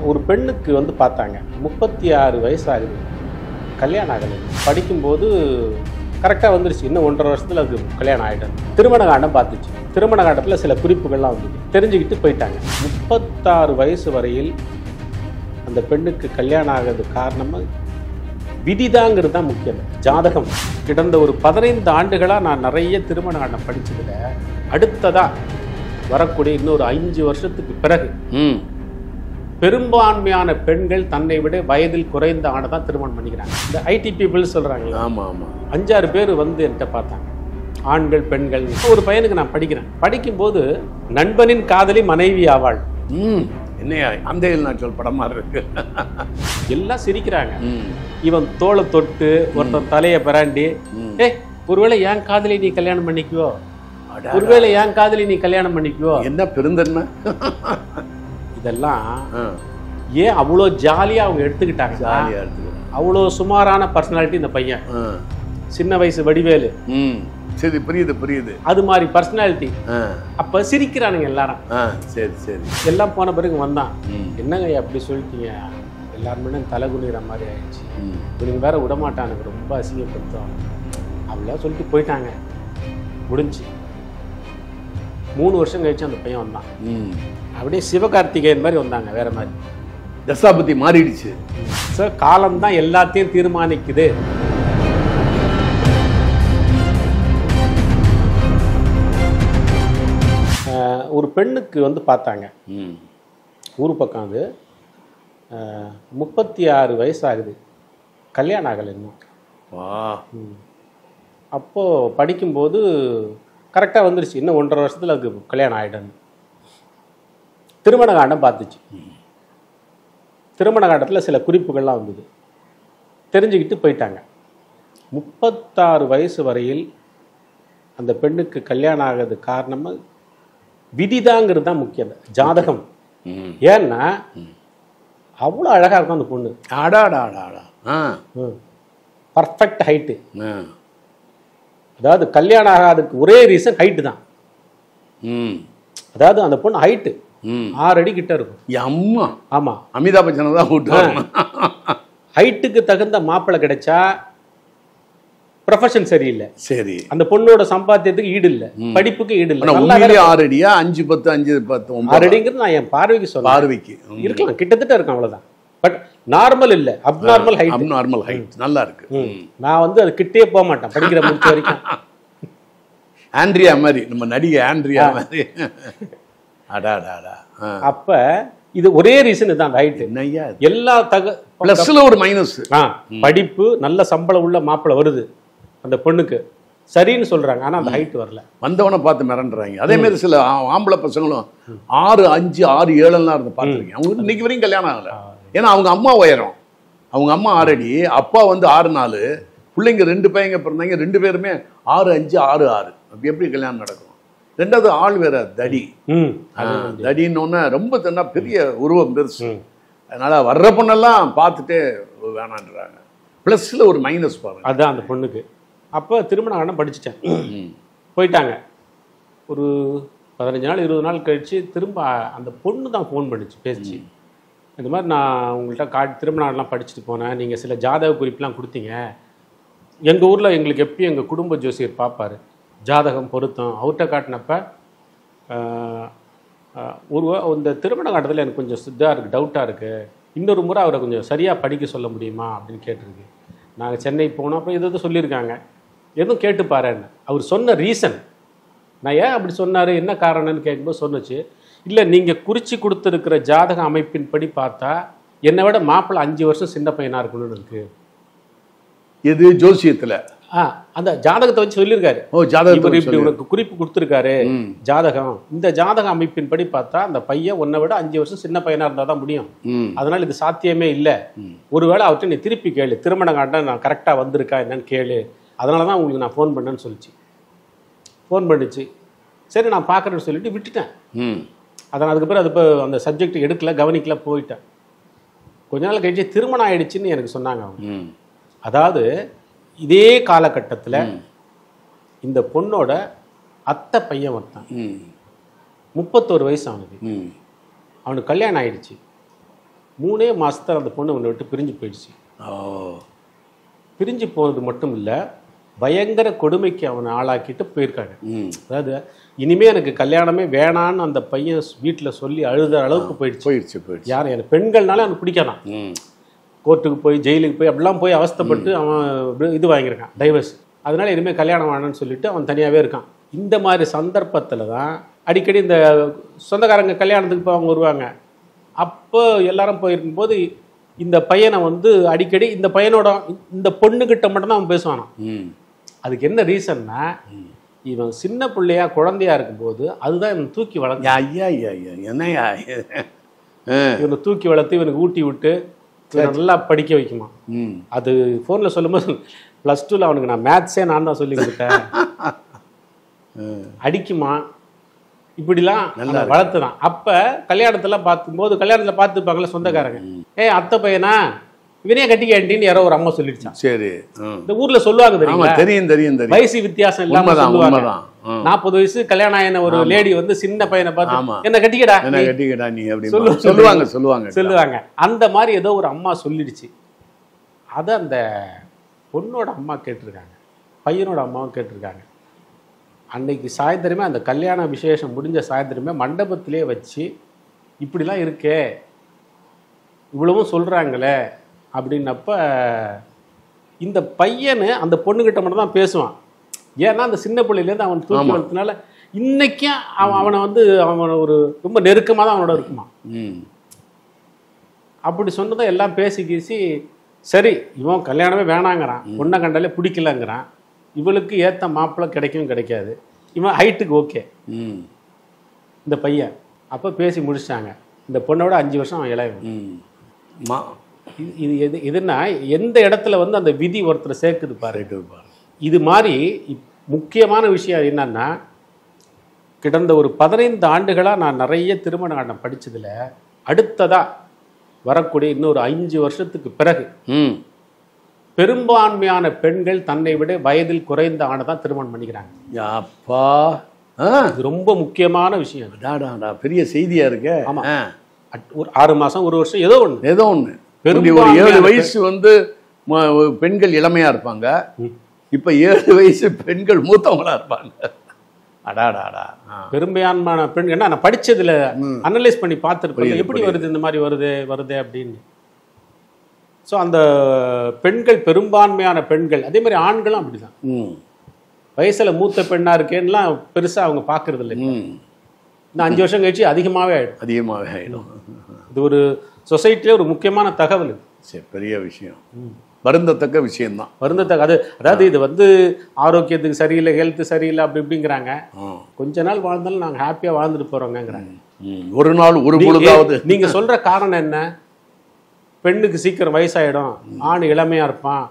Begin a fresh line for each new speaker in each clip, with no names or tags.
ஒரு பெண்ணுக்கு வந்து பார்த்தாங்க 36 வயசு ஆகுது, கல்யாணம் ஆகலை. படிக்கும்போது கரெக்டாக வந்துருச்சு, இன்னும் 1.5 வருஷத்தில் அதுக்கு கல்யாணம் ஆகிடும். திருமண காண்டம் பார்த்துச்சு. திருமண காண்டத்தில் சில குறிப்புகள்லாம் வந்து தெரிஞ்சுக்கிட்டு போயிட்டாங்க. 36 வயசு வரையில் அந்த பெண்ணுக்கு கல்யாணம் ஆகிறது காரணமாக விதிதாங்கிறது தான் முக்கியம், ஜாதகம். கிடந்த ஒரு 15 ஆண்டுகளாக நான் நிறைய திருமண காண்டம் படித்ததில் அடுத்ததாக வரக்கூடிய இன்னொரு 5 வருஷத்துக்கு பிறகு பெரும்பான்மையான பெண்கள் தன்னை விட வயதில் குறைந்த ஆணை தான் திருமணம் பண்ணிக்கிறாங்க. இந்த ஐடி பீப்புள் சொல்கிறாங்க.
ஆமாம் ஆமாம்.
5-6 பேர் வந்து என்கிட்ட பார்த்தாங்க, ஆண்கள் பெண்கள். ஒரு பையனுக்கு நான் படிக்கிறேன். படிக்கும்போது நண்பனின் காதலி மனைவி ஆவாள்.
என்னையா அந்த நாட்கள் படம் மாதிரி இருக்கு.
எல்லாம் சிரிக்கிறாங்க. இவன் தோளை தொட்டு ஒருத்தன் தலையை பிராண்டி, ஒருவேளை என் காதலி நீ கல்யாணம் பண்ணிக்குவோ, ஒருவேளை என் காதலி நீ கல்யாணம் பண்ணிக்குவோ,
என்ன பெருந்தன்மை.
இதெல்லாம் ஏன் அவ்வளோ ஜாலியாக அவங்க எடுத்துக்கிட்டாங்க. அவ்வளோ சுமாரான பர்சனாலிட்டி இந்த பையன். சின்ன வயசு வடிவேலு.
சரி, புரியுது புரியுது.
அது மாதிரி பர்சனாலிட்டி. அப்போ சிரிக்கிறானுங்க எல்லாரும்.
சரி சரி.
எல்லாம் போன பிறகு வந்தான், என்னங்க அப்படி சொல்லிட்டீங்க, எல்லாருமே தலை குனிகிற மாதிரி ஆயிடுச்சு, இவனுங்க வேற விடமாட்டானுங்க, ரொம்ப அசிங்கப்படுத்தும் அப்படிலாம் சொல்லிட்டு போயிட்டாங்க. முடிஞ்சு 3 வருஷம் கழிச்சு அந்த பையன் வந்தான். அப்படியே சிவகார்த்திகேயன் மாதிரி வந்தாங்க, வேற மாதிரி.
தசாபதி மாறிடுச்சு
சார். காலம்தான் எல்லாத்தையும் தீர்மானிக்குது. ஒரு பெண்ணுக்கு வந்து பார்த்தாங்க, ஊர் பக்கம். அது 36 வயசு ஆகுது, கல்யாணம் ஆகலை இன்னும். அப்போது படிக்கும்போது கரெக்டாக வந்துருச்சு, இன்னும் 1.5 வருஷத்தில் அதுக்கு கல்யாணம் ஆகிடும். திருமண காண்டம் பார்த்துச்சு. திருமண காண்டத்தில் சில குறிப்புகள்லாம் வந்தது, தெரிஞ்சுக்கிட்டு போயிட்டாங்க. 36 வயசு வரையில் அந்த பெண்ணுக்கு கல்யாணம் ஆகிறது காரணமாக விதிதாங்கிறது தான் முக்கியம், ஜாதகம். ஏன்னா அவ்வளோ அழகாக இருக்கும் அந்த பொண்ணு. Perfect height. அதாவது கல்யாணம் ஆகாதுக்கு ஒரே ரீசன் ஹைட்டு தான். அதாவது அந்த பொண்ணு ஹைட்டு 6 அடி கிட்ட இருக்கும்.
அம்மா.
ஆமா,
அமிதாப் பச்சன் தான் கூட்டு.
ஹைட்டுக்கு தகுந்த மாப்பிள்ளை கிடைச்சா ப்ரொஃபஷன் சரியில்லை.
சரி.
அந்த பொண்ணோட சம்பாத்தியத்துக்கு ஈடு இல்லை, படிப்புக்கு ஈடு இல்லை.
6 அடியா 5, 10, 5, 10,
6 அடிங்கிறது நான் என் பார்வைக்கு சொல்ல, பார்வைக்கு இருக்கலாம், கிட்டத்தட்ட இருக்கும், அவ்வளவுதான். பட் நார்மல் இல்லை, அப்நார்மல் ஹைட்.
அப்நார்மல் ஹைட் நல்லா இருக்கு.
நான் வந்து அது கிட்டே போக மாட்டேன் படிக்கிற முடிச்ச வரைக்கும்.
ஆண்ட்ரியா மாதிரி, நம்ம நடிகை ஆண்ட்ரியா மாதிரி.
அப்ப இது ஒரே ரீசன் தான், ஹைட். எல்லா
பிளஸ்ல ஒரு மைனஸ்.
படிப்பு, நல்ல சம்பளம் உள்ள மாப்பிள்ளை வருது அந்த பொண்ணுக்கு, சரின்னு சொல்றாங்க. ஆனா அந்த ஹைட் வரல.
வந்தவனை பார்த்து மிரண்டுறாங்க. அதே மாதிரி சில ஆம்பளை பசங்களும் 6, 5, 6, 7 இருந்து பார்த்துருக்கீங்க. அவங்க இன்னைக்கு வரைக்கும் கல்யாணம் ஆகல. ஏன்னா அவங்க அம்மா உயரம், அவங்க அம்மா 6 அடி, அப்பா வந்து 6, 4, பிள்ளைங்க 2 பையங்க பிறந்தாங்க, 2 பேருமே 6, 5, 6, 6. அப்படி எப்படி கல்யாணம் நடக்கும்? 2வது ஆள் வேற தடி. தடின்னு ரொம்ப தன்னா பெரிய உருவம் பெருசு. அதனால வர்ற பொண்ணெல்லாம் பார்த்துட்டு வேணான்றாங்க. பிளஸ்ல ஒரு மைனஸ் பாருங்க.
அதுதான் அந்த பொண்ணுக்கு. அப்போ திருமண காண்டம் படிச்சுட்டேன். போயிட்டாங்க. ஒரு 15 நாள் 20 நாள் கழிச்சு திரும்ப அந்த பொண்ணு தான் ஃபோன் பண்ணிச்சு, பேசிச்சு. இந்த மாதிரி நான் உங்கள்கிட்ட திருமண காண்டம்லாம் படிச்சுட்டு போனேன், நீங்கள் சில ஜாதக குறிப்பெலாம் கொடுத்தீங்க. எங்கள் ஊரில் எங்களுக்கு எப்பயும் எங்கள் குடும்ப ஜோசியர் பார்ப்பார், ஜாதகம் பொருத்தம். அவர்கிட்ட காட்டினப்ப இந்த திருமண காண்டத்தில் எனக்கு கொஞ்சம் இதாக இருக்குது, டவுட்டாக இருக்குது, இன்னொரு முறை அவரை கொஞ்சம் சரியாக படிக்க சொல்ல முடியுமா அப்படின்னு கேட்டிருக்கு. நாங்கள் சென்னை போனோம். அப்புறம் எதுவும் சொல்லியிருக்காங்க, எதுவும் கேட்டு பாருன்னு. அவர் சொன்ன ரீசன், நான் ஏன் அப்படி சொன்னார், என்ன காரணம்னு கேட்கும்போது சொன்னிச்சு, இல்லை நீங்கள் குறித்து கொடுத்துருக்கிற ஜாதக அமைப்பின்படி பார்த்தா என்னை விட மாப்பிள்ளை 5 வருஷம் சின்ன பையனாக இருக்கணும்னு இருக்குது.
எது ஜோசியத்தில்?
அந்த ஜாதகத்தை வச்சு சொல்லியிருக்காரு.
ஜாதகம்
இப்படி உனக்கு குறிப்பு கொடுத்துருக்காரு ஜாதகம், இந்த ஜாதக அமைப்பின்படி பார்த்தா அந்த பையன் உன்னை விட 5 வருஷம் சின்ன பையனா இருந்தா தான் முடியும், அதனால இது சாத்தியமே இல்லை. ஒருவேளை அவர்கிட்ட நீ திருப்பி கேளு, திருமண காண்டம் நான் கரெக்டாக வந்திருக்கா என்னன்னு கேளு, அதனால தான் உங்களுக்கு நான் ஃபோன் பண்ணேன்னு சொல்லிச்சு. ஃபோன் பண்ணிச்சு. சரி நான் பார்க்குறேன்னு சொல்லிட்டு விட்டுட்டேன். அதனால் அதுக்கப்புறம் அது இப்போ அந்த சப்ஜெக்ட் எடுக்கல, கவனிக்கல, போயிட்டேன். கொஞ்ச நாள் கழிச்சு திருமணம் ஆயிடுச்சுன்னு எனக்கு சொன்னாங்க அவங்க. அதாவது இதே காலகட்டத்தில் இந்த பொண்ணோட அத்தை பையன் ஒருத்தான், 31 வயசு அவனுக்கு, அவனுக்கு கல்யாணம் ஆயிடுச்சு. 3 மாசத்துல அந்த பொண்ணு அவனை விட்டு பிரிஞ்சு போயிடுச்சு. பிரிஞ்சு போனது மட்டும் இல்லை, பயங்கர கொடுமைக்கு அவனை ஆளாக்கிட்டு போயிருக்காங்க. அதாவது இனிமே எனக்கு கல்யாணமே வேணான்னு அந்த பையன் வீட்டில் சொல்லி அழுத அளவுக்கு போயிடுச்சு. யார் எனக்கு பெண்கள்னால அவனுக்கு பிடிக்காதான். கோர்ட்டுக்கு போய் ஜெயிலுக்கு போய் அப்படிலாம் போய் அவஸ்தைப்பட்டு அவன் இது வாங்கியிருக்கான், டைவர்ஸ். அதனால இனிமேல் கல்யாணம் வேணான்னு சொல்லிட்டு அவன் தனியாகவே இருக்கான். இந்த மாதிரி சந்தர்ப்பத்தில் தான் அடிக்கடி இந்த சொந்தக்காரங்க கல்யாணத்துக்கு இப்போ அவங்க வருவாங்க. அப்போ எல்லாரும் போயிருக்கும்போது இந்த பையனை வந்து அடிக்கடி இந்த பையனோட இந்த பொண்ணுக்கிட்ட மட்டும்தான் அவன் பேசுவானான். அதுக்கு என்ன ரீசன்னா, இவன் சின்ன பிள்ளையா குழந்தையா இருக்கும்போது அதுதான் இவன் தூக்கி வளர்த்து
என்னையா
இவனை தூக்கி வளர்த்து இவனுக்கு ஊட்டி விட்டு நல்லா படிக்க வைக்குமா. அது ஃபோனில் சொல்லும்போது +2 அவனுக்கு நான் மேத்ஸே நான் தான் சொல்லி கொடுத்தேன். அடிக்குமா, இப்படிலாம் நல்லா வளர்த்துதான். அப்போ கல்யாணத்தெல்லாம் பார்க்கும்போது கல்யாணத்தில் பார்த்துப்பாங்களே சொந்தக்காரங்க, அத்தை பையனா இவனே கட்டிக்காண்டின்னு யாரோ ஒரு அம்மா சொல்லிடுச்சான்.
சரி,
இந்த ஊர்ல சொல்லுவாங்க
தெரியும்
வயசு வித்தியாசம் இல்லாம சொல்லுவாங்க. 40 வயசு கல்யாணம் ஆயின ஒரு லேடி வந்து சின்ன பையனை பார்த்து என்ன கட்டிக்கடா
நீ அப்படின்னு
சொல்லுவாங்க. அந்த மாதிரி ஏதோ ஒரு அம்மா சொல்லிடுச்சு. அத அந்த பொண்ணோட அம்மா கேட்டிருக்காங்க, பையனோட அம்மாவும் கேட்டிருக்காங்க. அன்னைக்கு சாயந்தரமே அந்த கல்யாண விசேஷம் முடிஞ்ச சாயந்தரமே மண்டபத்திலே வச்சு இப்படிலாம் இருக்கே இவ்வளவும் சொல்றாங்களே அப்படின்னப்ப இந்த பையனு அந்த பொண்ணுகிட்ட மட்டும் தான் பேசுவான். ஏன்னா அந்த சின்ன பிள்ளையிலேருந்து அவன் தூக்கி வளர்த்தனால இன்னைக்கும் அவனை வந்து அவனை ஒரு ரொம்ப நெருக்கமாக தான் அவனோட இருக்குமா. அப்படி சொன்னதை எல்லாம் பேசி கீசி சரி இவன் கல்யாணமே வேணாங்கிறான், பொண்ணை கண்டாலே பிடிக்கலங்கிறான், இவளுக்கு ஏற்ற மாப்பிள்ளை கிடைக்கும் கிடைக்காது, இவன் ஹைட்டுக்கு ஓகே இந்த பையன். அப்போ பேசி முடிச்சிட்டாங்க. இந்த பொண்ணோட 5 வருஷம் அவன் இளையவன். இது எதுன்னா எந்த இடத்துல வந்து அந்த விதி ஒருத்தரை சேர்க்குது பாரு. இது மாதிரி முக்கியமான விஷயம் என்னன்னா, கிடந்த ஒரு 15 ஆண்டுகளாக நான் நிறைய திருமண ஆண்டம் படித்ததில் அடுத்ததா வரக்கூடிய இன்னொரு 5 வருஷத்துக்கு பிறகு பெரும்பான்மையான பெண்கள் தன்னை விட வயதில் குறைந்த ஆணை தான் திருமணம் பண்ணிக்கிறாங்க.
அப்பா,
இது ரொம்ப முக்கியமான விஷயம்.
பெரிய செய்தியா இருக்கு.
ஆமா, ஒரு 6 மாசம் 1 வருஷம் ஏதோ ஒன்று
ஒரு 7 வயசு வந்து பெண்கள் இளமையா இருப்பாங்க. இப்ப 7 வயசு பெண்கள் மூத்தவங்களா இருப்பாங்க. அடாடாடா,
பெரும்பான்மையான பெண்கள் என்ன நான் படிச்சதுல அனலைஸ் பண்ணி பார்த்துருப்பேன் எப்படி வருது இந்த மாதிரி வருது அப்படின்னு. ஸோ அந்த பெண்கள் பெரும்பான்மையான பெண்கள், அதே மாதிரி ஆண்களும் அப்படிதான். வயசுல மூத்த பெண்ணா இருக்கேன்னுலாம் பெருசா அவங்க பாக்குறது இல்லை. இந்த 5 வருஷம் கழிச்சு அதிகமாகவே ஆயிடும். இது ஒரு சொசைட்டிலே ஒரு முக்கியமான தகவல்.
சரி, பெரிய விஷயம், வருந்தத்தக்க விஷயம்தான்.
அதாவது இது வந்து ஆரோக்கியத்துக்கு சரியில்லை, ஹெல்த் சரியில்லை அப்படி இப்படிங்கிறாங்க. கொஞ்ச நாள் வாழ்ந்தாலும் நாங்கள் ஹாப்பியாக வாழ்ந்துட்டு போகிறோங்கிறாங்க.
ஒரு நாள் ஒரு பொழுதாவது.
நீங்கள் சொல்கிற காரணம் என்ன? பெண்ணுக்கு சீக்கிரம் வயசாயிடும், ஆண் இளமையாக இருப்பான்,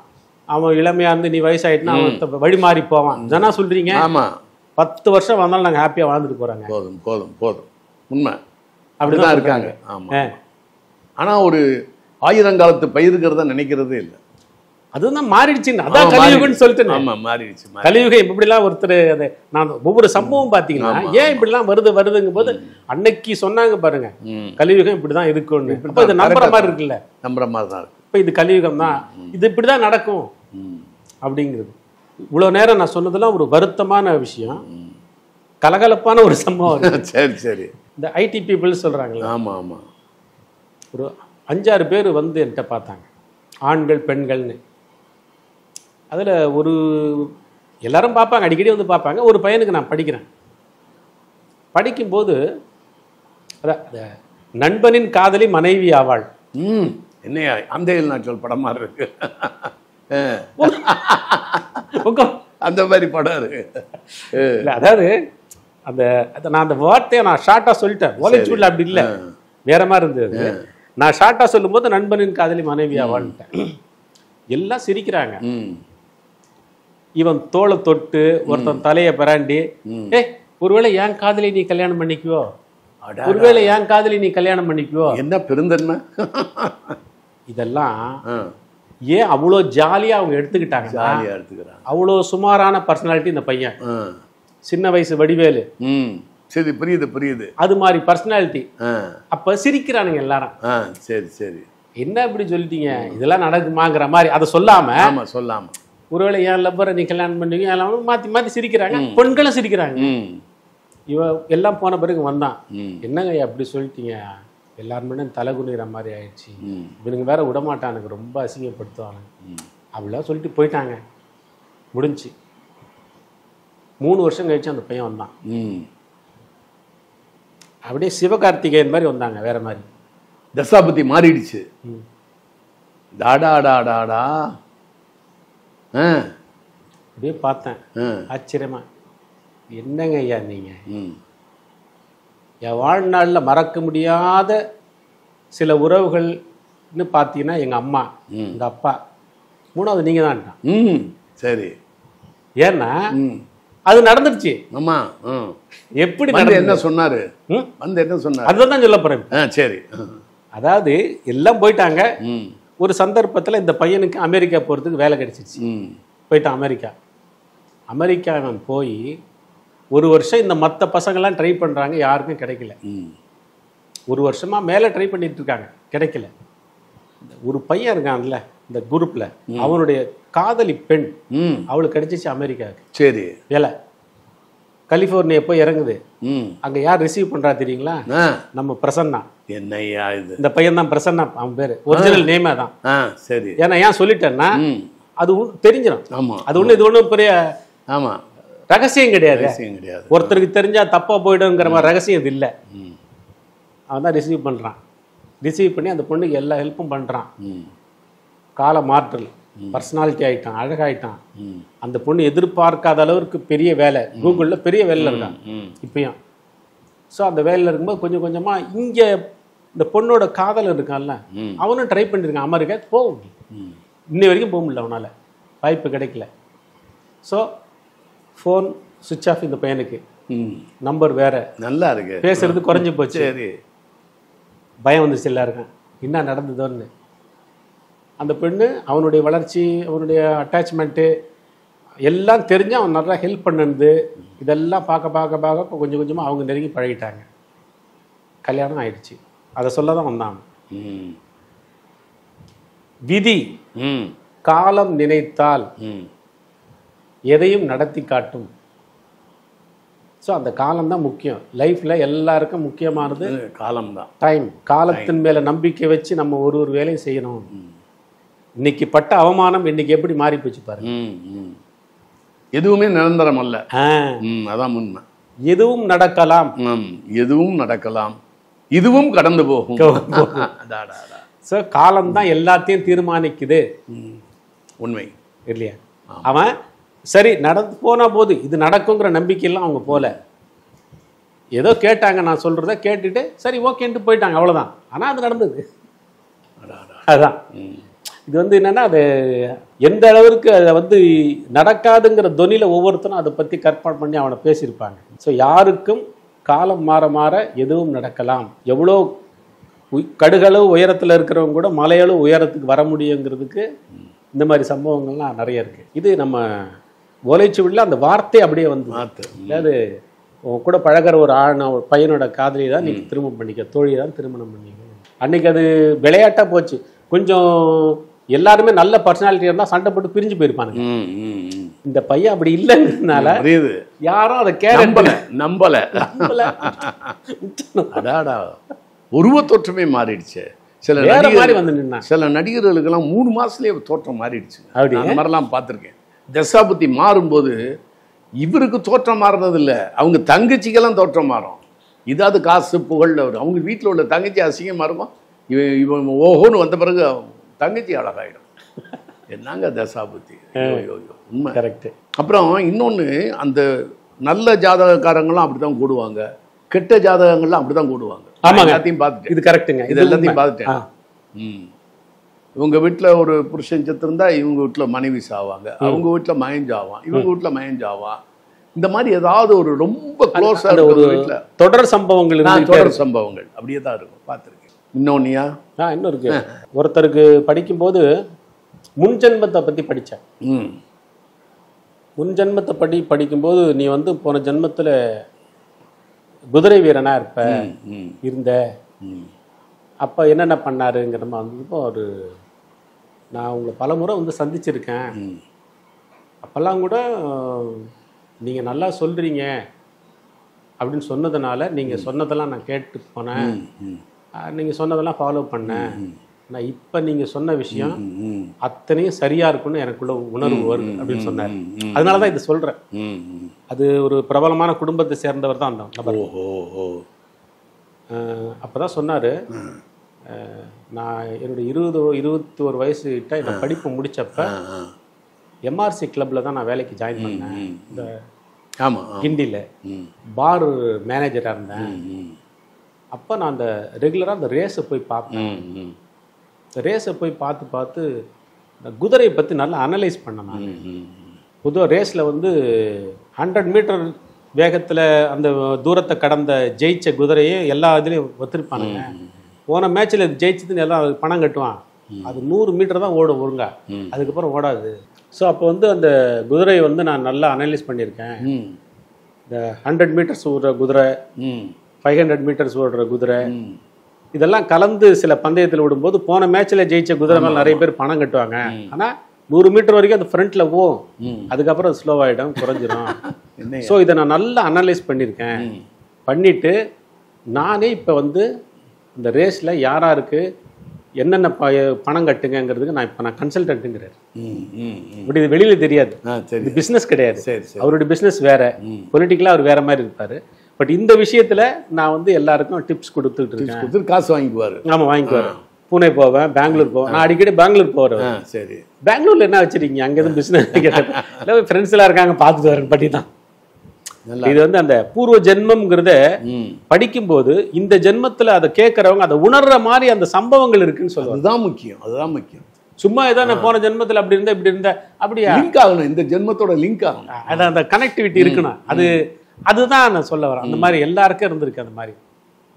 அவன் இளமையாக இருந்து நீ வயசாயிட்டுனா அவன் வழி மாறி போவான் தானா சொல்கிறீங்க?
ஆமாம்,
10 வருஷம் வாழ்ந்தாலும் நாங்கள் ஹாப்பியாக வாழ்ந்துட்டு போகிறாங்க.
போதும் உண்மை
அப்படிதான் இருக்காங்க.
ஆமாம், ஆனால் ஒரு ஆயிரங்காலத்து பயிருக்கிறத நினைக்கிறதே இல்லை.
அதுதான் மாறிடுச்சுன்னு, அதான் கலியுகம்னு சொல்லிட்டு.
மாறிடுச்சு
கலியுகம் இப்படிலாம் ஒருத்தர் அதை நான் ஒவ்வொரு சம்பவம் பார்த்தீங்கன்னா ஏன் இப்படிலாம் வருதுங்கும் போது அன்னைக்கு சொன்னாங்க பாருங்க, கலியுகம் இப்படிதான் இருக்கும்னு. இப்போ இது நம்புற மாதிரி இருக்குல்ல,
நம்புற மாதிரி தான் இருக்கு.
இப்போ இது கலியுகம் தான், இது இப்படிதான் நடக்கும் அப்படிங்கிறது. இவ்வளோ நேரம் நான் சொன்னதெல்லாம் ஒரு வருத்தமான விஷயம், கலகலப்பான ஒரு சம்பவம்.
சரி,
இந்த ஐடி பீப்புள் சொல்றாங்களா?
ஆமா,
ஒரு 5-6 பேர் வந்து என்கிட்ட பார்த்தாங்க, ஆண்கள் பெண்கள்னு. அதில் ஒரு எல்லாரும் பார்ப்பாங்க, அடிக்கடி வந்து பார்ப்பாங்க. ஒரு பையனுக்கு நான் படிக்கிறேன். படிக்கும்போது நண்பனின் காதலி மனைவி ஆவாள்.
என்னையா அந்த நாட்கள் படம் மாதிரி இருக்கு. அந்த மாதிரி படம் இருக்கு.
அதாவது நான் அந்த வார்த்தையை நான் ஷார்ட்டாக சொல்லிட்டேன். ஓலைச்சூடில் அப்படி இல்லை, வேற மாதிரி இருந்தது. நான் ஷார்ட்டாக சொல்லும்போது நண்பனின் காதலி மனைவி ஆவாள்ட்டேன். எல்லாம் சிரிக்கிறாங்க. இவன் தோளை தொட்டு ஒருத்தன் தலையை பராண்டி, ஒருவேளை என் காதலி நீ கல்யாணம் பண்ணிக்குவோ, ஒருவேளை என் காதலி நீ கல்யாணம் பண்ணிக்குவோ,
என்ன பெருந்தன்மை
இதெல்லாம் ஏன் அவ்வளோ ஜாலியா அவங்க எடுத்துக்கிட்டாங்க? அவ்வளோ சுமாரான பர்சனாலிட்டி இந்த பையன், சின்ன வயசு வடிவேலு,
சரி, புரியுது புரியுது.
அது மாதிரி பர்சனாலிட்டி. அப்ப சிரிக்கிறானுங்க எல்லாரும்.
சரி சரி.
என்ன இப்படி சொல்லிட்டீங்க, இதெல்லாம் நடக்குமாங்கிற மாதிரி அதை சொல்லாம
சொல்லாம
ஒருவேளை என் லவ்வரை நீ கல்யாணம் பண்ணுவீங்க எல்லாம் மாத்தி மாத்தி சிரிக்கிறாங்க. பெண்களும் சிரிக்கிறாங்க. இவ எல்லாம் போன பிறகு வந்தான், என்னங்க அப்படி சொல்லிட்டீங்க, எல்லாருமே தலை குனிகிற மாதிரி ஆயிடுச்சு, இவனுக்கு வேற விடமாட்டானுங்க, ரொம்ப அசிங்கப்படுத்துவானுங்க அப்படிலாம் சொல்லிட்டு போயிட்டாங்க. முடிஞ்சு 3 வருஷம் கழிச்சு அந்த பையன் வந்தான். அப்படியே சிவகார்த்திகேயன் மாதிரி வந்தாங்க, வேற மாதிரி.
தசாபதி மாறிடுச்சு. டாடா டாடா.
அப்படியே பார்த்தேன் ஆச்சரியமா, என்னங்க ஐயா நீங்க, என் வாழ்நாளில் மறக்க முடியாத சில உறவுகள்னு பார்த்தீங்கன்னா எங்க அம்மா, எங்க அப்பா, 3வது நீங்க தான்.
சரி.
ஏன்னா அது நடந்துருச்சு.
ஆமா.
எப்படி
என்ன சொன்னாரு? என்ன சொன்னாரு?
அதுதான் சொல்ல போறேன்.
சரி.
அதாவது எல்லாம் போயிட்டாங்க. ஒரு சந்தர்ப்பத்தில் இந்த பையனுக்கு அமெரிக்கா போகிறதுக்கு வேலை கிடைச்சிச்சு. போயிட்டான் அமெரிக்கா. அமெரிக்காவன் போய் 1 வருஷம் இந்த மற்ற பசங்கள்லாம் ட்ரை பண்ணுறாங்க, யாருக்கும் கிடைக்கல. 1 வருஷமா மேலே ட்ரை பண்ணிட்டு இருக்காங்க, கிடைக்கல. ஒரு பையன் இருக்கான்ல இந்த குரூப்ல, அவனுடைய காதலி பெண், அவளுக்கு கிடைச்சிச்சு அமெரிக்காவுக்கு. சரி. வேலை கலிஃபோர்னியா போய் இறங்குது. அங்க யார் ரிசீவ் பண்றா தெரியுங்களா? நம்ம பிரசன்னா.
என்னையா இது?
இந்த பையன் தான் பிரசன்னா, அவன் பேரு ஒரிஜினல் நேமே தான்.
சரி.
ஏன்னா ஏன் சொல்லிட்டேன்னா அது தெரிஞ்சிடும்.
ஆமா.
அது ஒண்ணு இது ஒன்றும் பெரிய ரகசியம் கிடையாது. ஒருத்தருக்கு தெரிஞ்சா தப்பா போயிடுங்கிற மாதிரி ரகசியம் இது இல்லை. அவன் தான் ரிசீவ் பண்றான். ரிசீவ் பண்ணி அந்த பொண்ணுக்கு எல்லா ஹெல்ப்பும் பண்றான். கால மாற்றல், பர்சனாலிட்டி ஆயிட்டான், அழகாயிட்டான். அந்த பொண்ணு எதிர்பார்க்காத அளவுக்கு பெரிய வேலை, கூகுள்ல பெரிய வேலையில் இருக்கான் இப்பயும். ஸோ அந்த வேலையில் இருக்கும்போது கொஞ்சம் கொஞ்சமா இங்க இந்த பொண்ணோட காதல் இருக்கான்ல, அவனும் ட்ரை பண்ணிருக்கான் அமெரிக்கா, போகும். இன்னை வரைக்கும் போக முடியல, அவனால வாய்ப்பு கிடைக்கல. ஸோ ஃபோன் சுவிட்ச் ஆஃப் இந்த பையனுக்கு. நம்பர் வேற, நல்லா இருக்கு, பேசுறது குறைஞ்சி போச்சு. சரி. பயம் வந்துச்சு எல்லாருக்கும், என்ன நடந்ததோன்னு. அந்த பெண்ணு அவனுடைய வளர்ச்சி, அவனுடைய அட்டாச்மெண்ட்டு எல்லாம் தெரிஞ்சு அவன் நல்லா ஹெல்ப் பண்ணுது. இதெல்லாம் பார்க்க பார்க்க பார்க்க கொஞ்சம் கொஞ்சமாக அவங்க நெருங்கி பழகிட்டாங்க. கல்யாணம் ஆயிடுச்சு. அதை சொல்ல தான் வந்தான். விதி காலம் நினைத்தால் எதையும் நடத்தி காட்டும். ஸோ அந்த காலம் தான் முக்கியம். லைஃப்ல எல்லாருக்கும் முக்கியமானது காலம் தான், டைம். காலத்தின் மேல நம்பிக்கை வச்சு நம்ம ஒரு ஒரு வேலையும் செய்யணும். இன்னைக்கு பட்ட அவமானம் இன்னைக்கு எப்படி மாறி போச்சு பாருங்க.
எதுவுமே நிரந்தரம் அல்ல. அதான் உண்மை.
எதுவும் நடக்கலாம்,
எதுவும் நடக்கலாம், இதுவும் கடந்து போகும்.
ஸோ காலம் தான் எல்லாத்தையும் தீர்மானிக்குது.
உண்மை
இல்லையா? அவன் சரி நடந்து போனா போது, இது நடக்குங்கிற நம்பிக்கையெல்லாம் அவங்க போல. ஏதோ கேட்டாங்க, நான் சொல்றத கேட்டுட்டு சரி ஓகேன்ட்டு போயிட்டாங்க, அவ்வளவுதான். ஆனா அது நடந்தது. அதான் இது என்னன்னா, அது எந்த அளவுக்கு அதை நடக்காதுங்கிற தொனில ஒவ்வொருத்தரும் அதை பத்தி கற்பனை பண்ணி அவனை பேசியிருப்பாங்க. ஸோ யாருக்கும் காலம் மாற மாற எதுவும் நடக்கலாம். எவ்வளோ கடுகளவு உயரத்தில் இருக்கிறவங்க கூட மலையளவு உயரத்துக்கு வர முடியுங்கிறதுக்கு இந்த மாதிரி சம்பவங்கள்லாம் நிறைய இருக்கு. இது நம்ம ஓலைச்சுவடியில் அந்த வார்த்தை அப்படியே அதாவது கூட பழகிற ஒரு பையனோட காதலி தான் நீங்க திருமணம் பண்ணிக்க, தோழி தான் திருமணம் பண்ணிக்க. அன்னைக்கு அது விளையாட்டா போச்சு. கொஞ்சம் எல்லாருமே நல்ல பர்சனாலிட்டி இருந்தா சண்டை போட்டு பிரிஞ்சு போயிருப்பானுங்க. இந்த பையன் அப்படி இல்லைங்கிறதுனால யாரும் அதை
நம்பல. அடாடா, உருவ தோற்றமே மாறிடுச்சு. சில நடிகர்களுக்கெல்லாம் 3 மாசத்துலயே தோற்றம் மாறிடுச்சு. அந்த மாதிரிலாம் பார்த்துருக்கேன். தசாபதி மாறும்போது இவருக்கு தோற்றம் மாறுறது இல்லை, அவங்க தங்கச்சிக்கெல்லாம் தோற்றம் மாறும். இதாவது காசு புகழ், அவங்க வீட்டில் உள்ள தங்கச்சி அசிங்கமாக இருக்கும். இவன் ஓஹோன்னு வந்த பிறகு தங்கச்சி அழகாயிடும். என்னங்க தசாபதி, உண்மை. கரெக்டு. அப்புறம் இன்னொன்று, அந்த நல்ல ஜாதகக்காரங்களாம் அப்படி தான் கூடுவாங்க, கெட்ட ஜாதகங்கள்லாம் அப்படி தான் கூடுவாங்க. எல்லாத்தையும் பார்த்துட்டேன். இது கரெக்டுங்க, இது எல்லாத்தையும் பார்த்துட்டேன். இவங்க வீட்டில் ஒரு புருஷன் செத்துருந்தா இவங்க வீட்டில் மனைவி சாவாங்க, அவங்க வீட்டில் மகன் சாவான், இவங்க வீட்டில் மகன் சாவான். இந்த மாதிரி ஏதாவது ஒரு ரொம்ப க்ளோஸாக ஒரு வீட்டில் தொடர் சம்பவங்கள் அப்படியே தான் இருக்கும், பார்த்துருக்கேன். இன்னொன்னியா இன்னும் இருக்கு. ஒருத்தருக்கு படிக்கும்போது முன்ஜென்மத்தை பற்றி படித்தேன். முன்ஜென்மத்தை படிக்கும்போது நீ போன ஜென்மத்தில்
குதிரை வீரனா இருப்ப
ம்
இருந்த
ம்
அப்போ என்னென்ன பண்ணாருங்கிற மாதிரி வந்தப்போ ஒரு நான் உங்களை பல முறை வந்து சந்திச்சிருக்கேன்.
ம்
அப்போல்லாம் கூட நீங்கள் நல்லா சொல்கிறீங்க அப்படின்னு சொன்னதுனால நீங்கள் சொன்னதெல்லாம் நான் கேட்டு போனேன்.
ம்
நீங்கள் சொன்னதெல்லாம் ஃபாலோ பண்ணேன். நான் இப்போ நீங்கள் சொன்ன விஷயம்
ம்
அத்தனையும் சரியாக இருக்குன்னு எனக்குள்ள உணர்வு வருது அப்படின்னு சொன்னார். அதனால தான் இது சொல்கிறேன்.
ம்
அது ஒரு பிரபலமான குடும்பத்தை சேர்ந்தவர் தான் அந்த நபர்.
ஓஹோ
அப்போ தான் சொன்னார், நான் என்னுடைய 21 வயசு கிட்ட இந்த படிப்பு முடித்தப்ப எம்ஆர்சி கிளப்பில் தான் நான் வேலைக்கு ஜாயின் பண்ணேன். இந்த
ஆமாம்
கிண்டியில் பார் மேனேஜராக இருந்தேன். அப்போ நான் அந்த ரெகுலராக அந்த ரேஸை போய் பார்ப்பேன். இந்த ரேஸை போய் பார்த்து இந்த குதிரையை பற்றி நல்லா அனலைஸ் பண்ணேன். நான் பொதுவாக ரேஸில் வந்து 100 மீட்டர் வேகத்தில் அந்த தூரத்தை கடந்த ஜெயிச்ச குதிரையே எல்லா இதுலேயும் ஒத்துருப்பானுங்க. போன மேட்ச்சில் இது ஜெயிச்சதுன்னு எல்லாம் பணம் கட்டுவான். அது 100 மீட்டர் தான் ஓடும் ஒழுங்கா, அதுக்கப்புறம் ஓடாது. ஸோ அப்போ வந்து அந்த குதிரையை வந்து நான் நல்லா அனலைஸ் பண்ணியிருக்கேன். இந்த 100 மீட்டர்ஸ் ஓடுற குதிரை, 500 மீட்டர்ஸ் ஓடுற குதிரை, இதெல்லாம் கலந்து சில பந்தயத்தில் விடும்போது போன மேட்ச்சில் ஜெயிச்ச குதிரை மேலே நிறைய பேர் பணம் கட்டுவாங்க. ஆனால் 100 மீட்டர் வரைக்கும் அது ஃப்ரண்ட்டில் போகும், அதுக்கப்புறம் அது ஸ்லோவாகிடும், குறைஞ்சிரும். ஸோ இதை நான் நல்லா அனலைஸ் பண்ணியிருக்கேன். பண்ணிவிட்டு நானே இப்போ வந்து இந்த ரேஸில் யாராருக்கு என்னென்ன பணம் கட்டுங்கிறதுக்கு நான் கன்சல்டன்ட்டுங்கிறார். இப்படி இது வெளியில் தெரியாது, இது பிஸ்னஸ் கிடையாது. அவருடைய பிஸ்னஸ் வேற, பொலிட்டிக்கலாக அவர் வேற மாதிரி இருப்பார். பட் இந்த விஷயத்தில் நான் வந்து எல்லாருக்கும் டிப்ஸ் கொடுத்துட்டு இருக்கேன்.
காசு வாங்கிக்குவார்.
ஆமாம், வாங்கிக்குவார். பூனே போவேன், பெங்களூர் போவேன். நான் அடிக்கடி பெங்களூர் போகிறேன்.
சரி,
பெங்களூர்ல என்ன வச்சிருக்கீங்க? அங்கே எதுவும் பிஸ்னஸ் கேட்டேன். இல்லை, ஃப்ரெண்ட்ஸ் எல்லாம் இருக்காங்க, பார்த்துட்டு வரேன் பட்டி தான். இது வந்து அந்த பூர்வ ஜென்மம்ங்கிறத படிக்கும்போது இந்த ஜென்மத்துல அதை கேட்கறவங்க அதை உணர்ற மாதிரி அந்த சம்பவங்கள் இருக்குன்னு சொல்லுவாங்க.
அதுதான் முக்கியம், அதுதான் முக்கியம்.
சும்மா ஏதோ நான் போன ஜென்மத்தில் அப்படி இருந்தா இப்படி இருந்தா அப்படியா
லிங்க் ஆகணும், இந்த ஜென்மத்தோட லிங்க் ஆகணும்.
அதான் அந்த கனெக்டிவிட்டி இருக்கணும். அதுதான் நான் சொல்ல வரேன். அந்த மாதிரி எல்லாருக்கும் இருந்திருக்கு. அந்த மாதிரி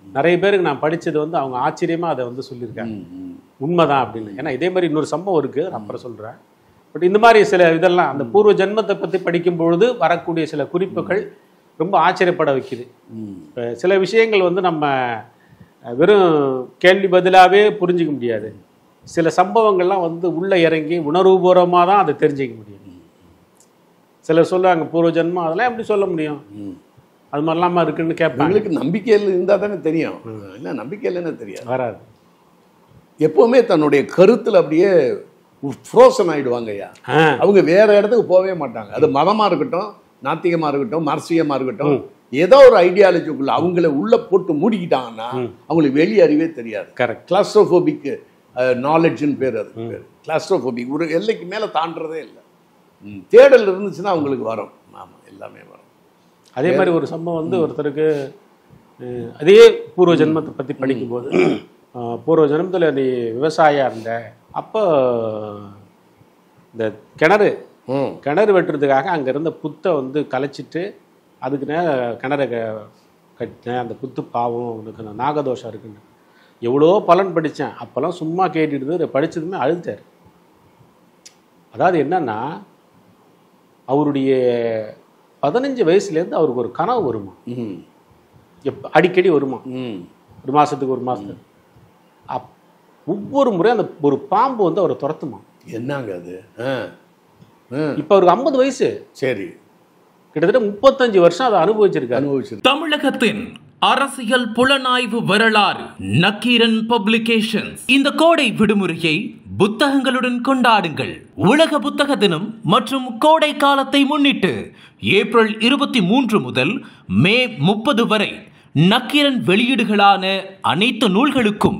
நிறைய பேருக்கு நான் படிச்சது வந்து அவங்க ஆச்சரியமா அதை வந்து சொல்லியிருக்காங்க, உண்மைதான் அப்படின்னு. ஏன்னா இதே மாதிரி இன்னொரு சம்பவம் இருக்கு, அப்புறம் சொல்றேன். பட் இந்த மாதிரி சில இதெல்லாம் அந்த பூர்வ ஜென்மத்தை பற்றி படிக்கும் பொழுது வரக்கூடிய சில குறிப்புகள் ரொம்ப ஆச்சரியப்பட வைக்குது. சில விஷயங்கள் வந்து நம்ம வெறும் கேள்வி பதிலாகவே புரிஞ்சிக்க முடியாது. சில சம்பவங்கள்லாம் வந்து உள்ளே இறங்கி உணர்வுபூர்வமாக தான் அதை தெரிஞ்சிக்க முடியும். சிலர் சொல்லுவாங்க பூர்வ ஜென்மம், அதெல்லாம் எப்படி சொல்ல முடியும், அது மாதிரிலாமா இருக்குன்னு கேட்பாங்க.
உங்களுக்கு நம்பிக்கையில் இருந்தால் தானே தெரியும், இல்லை நம்பிக்கை இல்லைன்னு தெரியாது,
வராது.
எப்போவுமே தன்னுடைய கருத்தில் அப்படியே ஃப்ரோசன் ஆகிடுவாங்க ஐயா. அவங்க வேற இடத்துக்கு போகவே மாட்டாங்க. அது மதமாக இருக்கட்டும், நாத்திகமாக இருக்கட்டும், மார்க்சியமாக இருக்கட்டும், ஏதோ ஒரு ஐடியாலஜிக்குள்ள அவங்கள உள்ள போட்டு மூடிக்கிட்டாங்கன்னா அவங்களுக்கு வெளி அறிவே தெரியாது.
கரெக்ட்.
கிளாஸ்ட்ரோஃபோபிக் நாலேஜ்னு பேர், அதுக்கு பேர் கிளாஸ்ட்ரோஃபோபிக். ஒரு எல்லைக்கு மேலே தாண்டதே இல்லை. தேடல் இருந்துச்சுன்னா அவங்களுக்கு வரும். ஆமாம், எல்லாமே வரும்.
அதே மாதிரி ஒரு சம்பவம் வந்து ஒருத்தருக்கு அதே பூர்வ ஜென்மத்தை பற்றி படிக்கும்போது, பூர்வ ஜென்மத்தில் நீ விவசாயியாக இருந்த அப்போ இந்த கிணறு வெட்டுறதுக்காக அங்கே இருந்த புத்தை வந்து கலைச்சிட்டு அதுக்கு கிணறு கட்டினேன். அந்த புத்து பாவம் உனக்கு நாகதோஷம் இருக்குன்னு எவ்வளோ பலன் படித்தேன். அப்போல்லாம் சும்மா கேட்டுட்டு படித்ததுமே அழுத்தார். அதாவது என்னன்னா, அவருடைய 15 வயசுலேருந்து அவருக்கு ஒரு கனவு வருமா, அடிக்கடி வருமா, ஒரு மாதத்துக்கு ஒரு மாதத்துக்கு. ஒவ்வொரு முறையும் அந்த ஒரு பாம்பு வந்து அவரை துரத்துமா.
என்னங்க அது?
இப்போ அவருக்கு 50 வயசு.
சரி,
கிட்டத்தட்ட 35 வருஷம் அதை அனுபவிச்சிருக்காரு.
தமிழகத்தின் அரசியல் புலனாய்வு வரலாறு நக்கீரன் பப்ளிகேஷன்ஸ். இந்த கோடை விடுமுறையை புத்தகங்களுடன் கொண்டாடுங்கள். உலக புத்தக தினம் மற்றும் கோடை காலத்தை முன்னிட்டு ஏப்ரல் 23 முதல் மே 30 வரை நக்கீரன் வெளியீடுகளான அனைத்து நூல்களுக்கும்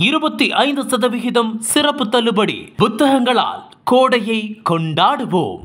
25% சிறப்பு தள்ளுபடி. புத்தகங்களால் கோடையை கொண்டாடுவோம்.